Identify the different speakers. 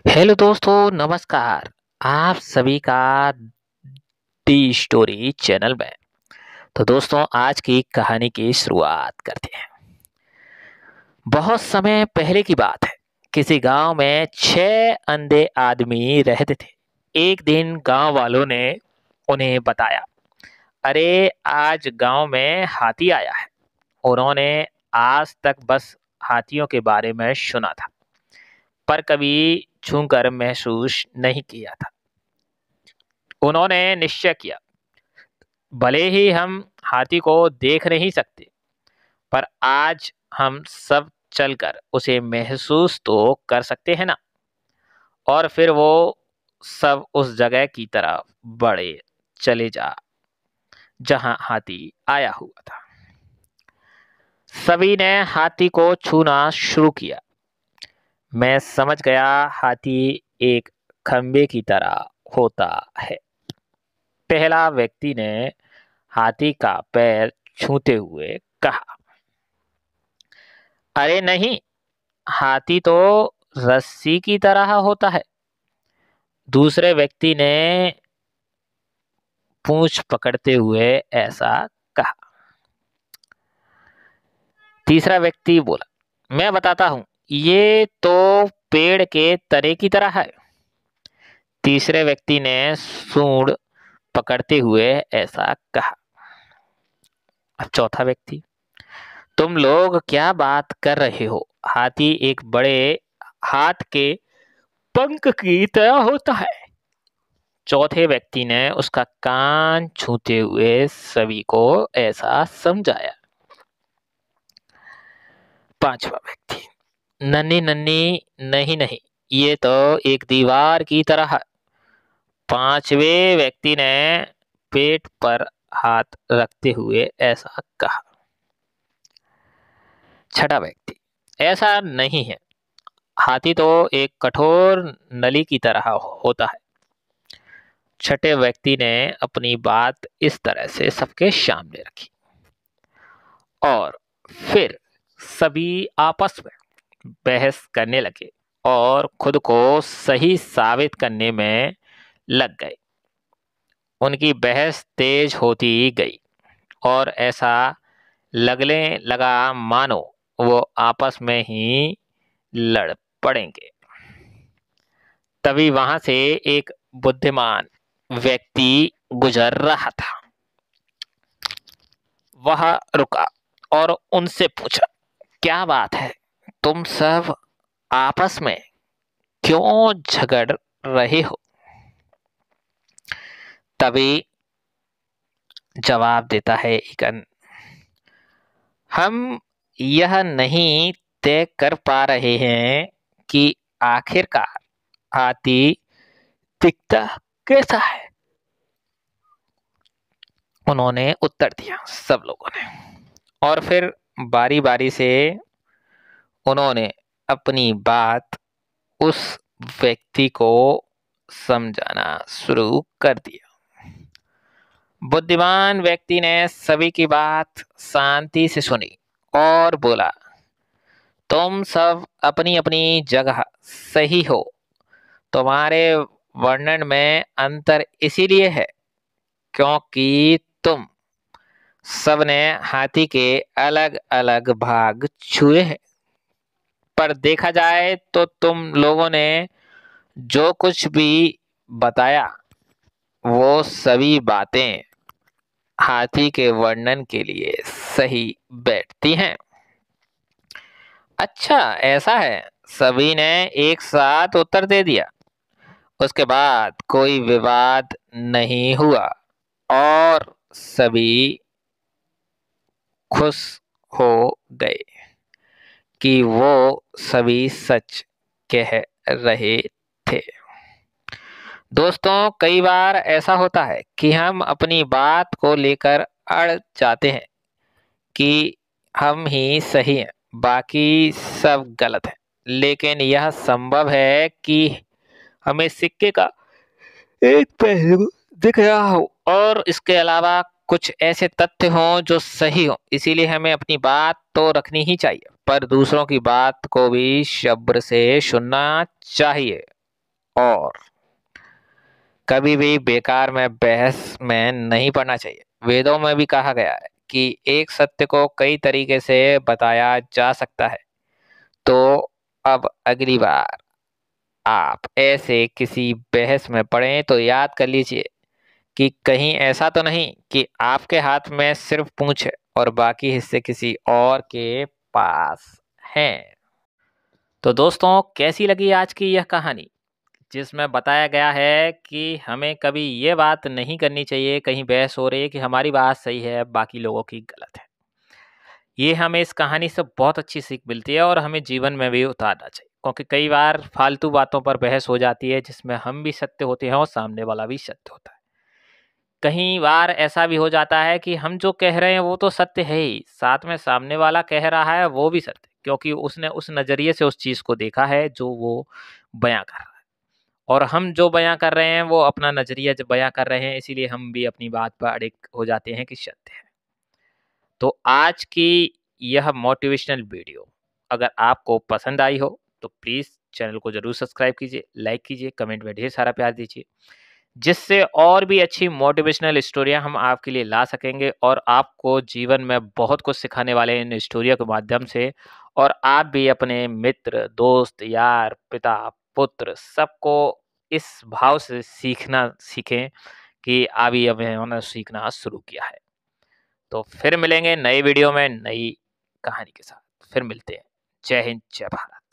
Speaker 1: Hello दोस्तों, नमस्कार। आप सभी का दी स्टोरी चैनल में। तो दोस्तों, आज की कहानी की शुरुआत करते हैं। बहुत समय पहले की बात है। किसी गांव में 6 अंधे आदमी रहते थे। एक दिन गांव वालों ने उन्हें बताया, अरे आज गांव में हाथी आया है। उन्होंने आज तक बस हाथियों के बारे में सुना था, पर कभी छूकर महसूस नहीं किया था। उन्होंने निश्चय किया, भले ही हम हाथी को देख नहीं सकते, पर आज हम सब चलकर उसे महसूस तो कर सकते हैं ना। और फिर वो सब उस जगह की तरफ बढ़े चले जहां हाथी आया हुआ था। सभी ने हाथी को छूना शुरू किया। मैं समझ गया, हाथी एक खंबे की तरह होता है। पहला व्यक्ति ने हाथी का पैर छूते हुए कहा, अरे नहीं, हाथी तो रस्सी की तरह होता है। दूसरे व्यक्ति ने पूंछ पकड़ते हुए ऐसा कहा। तीसरा व्यक्ति बोला, मैं बताता हूं, ये तो पेड़ के तने की तरह है। तीसरे व्यक्ति ने सूंड पकड़ते हुए ऐसा कहा। अब चौथा व्यक्ति, तुम लोग क्या बात कर रहे हो? हाथी एक बड़े हाथ के पंख की तरह होता है। चौथे व्यक्ति ने उसका कान छूते हुए सभी को ऐसा समझाया। पांचवा व्यक्ति, नन्ही नन्ही, नहीं नहीं, ये तो एक दीवार की तरह है। पांचवे व्यक्ति ने पेट पर हाथ रखते हुए ऐसा कहा। छठा व्यक्ति, ऐसा नहीं है, हाथी तो एक कठोर नली की तरह होता है। छठे व्यक्ति ने अपनी बात इस तरह से सबके सामने रखी और फिर सभी आपस में बहस करने लगे और खुद को सही साबित करने में लग गए। उनकी बहस तेज होती गई और ऐसा लगने लगा मानो वो आपस में ही लड़ पड़ेंगे। तभी वहां से एक बुद्धिमान व्यक्ति गुजर रहा था। वह रुका और उनसे पूछा, क्या बात है, तुम सब आपस में क्यों झगड़ रहे हो? तभी जवाब देता है इकन, हम यह नहीं तय कर पा रहे हैं कि आखिरकार हाथी दिखता कैसा है। उन्होंने उत्तर दिया, सब लोगों ने। और फिर बारी बारी से उन्होंने अपनी बात उस व्यक्ति को समझाना शुरू कर दिया। बुद्धिमान व्यक्ति ने सभी की बात शांति से सुनी और बोला, तुम सब अपनी अपनी जगह सही हो। तुम्हारे वर्णन में अंतर इसीलिए है क्योंकि तुम सबने हाथी के अलग अलग भाग छुए हैं। पर देखा जाए तो तुम लोगों ने जो कुछ भी बताया वो सभी बातें हाथी के वर्णन के लिए सही बैठती हैं। अच्छा, ऐसा है, सभी ने एक साथ उत्तर दे दिया। उसके बाद कोई विवाद नहीं हुआ और सभी खुश हो गए कि वो सभी सच कह रहे थे। दोस्तों, कई बार ऐसा होता है कि हम अपनी बात को लेकर अड़ जाते हैं कि हम ही सही हैं, बाकी सब गलत है। लेकिन यह संभव है कि हमें सिक्के का एक पहलू दिख रहा हो और इसके अलावा कुछ ऐसे तथ्य हों जो सही हों। इसीलिए हमें अपनी बात तो रखनी ही चाहिए, पर दूसरों की बात को भी सब्र से सुनना चाहिए। और कभी भी बेकार में बहस में नहीं पड़ना चाहिए। वेदों में भी कहा गया है कि एक सत्य को कई तरीके से बताया जा सकता है। तो अब अगली बार आप ऐसे किसी बहस में पड़े तो याद कर लीजिए कि कहीं ऐसा तो नहीं कि आपके हाथ में सिर्फ पूंछ है और बाकी हिस्से किसी और के पास हैं। तो दोस्तों, कैसी लगी आज की यह कहानी, जिसमें बताया गया है कि हमें कभी ये बात नहीं करनी चाहिए, कहीं बहस हो रही है कि हमारी बात सही है, बाकी लोगों की गलत है। ये हमें इस कहानी से बहुत अच्छी सीख मिलती है और हमें जीवन में भी उतारना चाहिए, क्योंकि कई बार फालतू बातों पर बहस हो जाती है जिसमें हम भी सत्य होते हैं और सामने वाला भी सत्य होता है। कई बार ऐसा भी हो जाता है कि हम जो कह रहे हैं वो तो सत्य है ही, साथ में सामने वाला कह रहा है वो भी सत्य, क्योंकि उसने उस नज़रिए से उस चीज़ को देखा है जो वो बयाँ कर रहा है। और हम जो बयाँ कर रहे हैं वो अपना नज़रिया जो बयाँ कर रहे हैं, इसीलिए हम भी अपनी बात पर अड़िग हो जाते हैं कि सत्य है। तो आज की यह मोटिवेशनल वीडियो अगर आपको पसंद आई हो तो प्लीज़ चैनल को ज़रूर सब्सक्राइब कीजिए, लाइक कीजिए, कमेंट में ढेर सारा प्यार दीजिए, जिससे और भी अच्छी मोटिवेशनल स्टोरियाँ हम आपके लिए ला सकेंगे और आपको जीवन में बहुत कुछ सिखाने वाले इन स्टोरियों के माध्यम से। और आप भी अपने मित्र, दोस्त, यार, पिता, पुत्र सबको इस भाव से सीखना सीखें कि अभी हमें उन्होंने सीखना शुरू किया है। तो फिर मिलेंगे नई वीडियो में नई कहानी के साथ। फिर मिलते हैं। जय हिंद, जय भारत।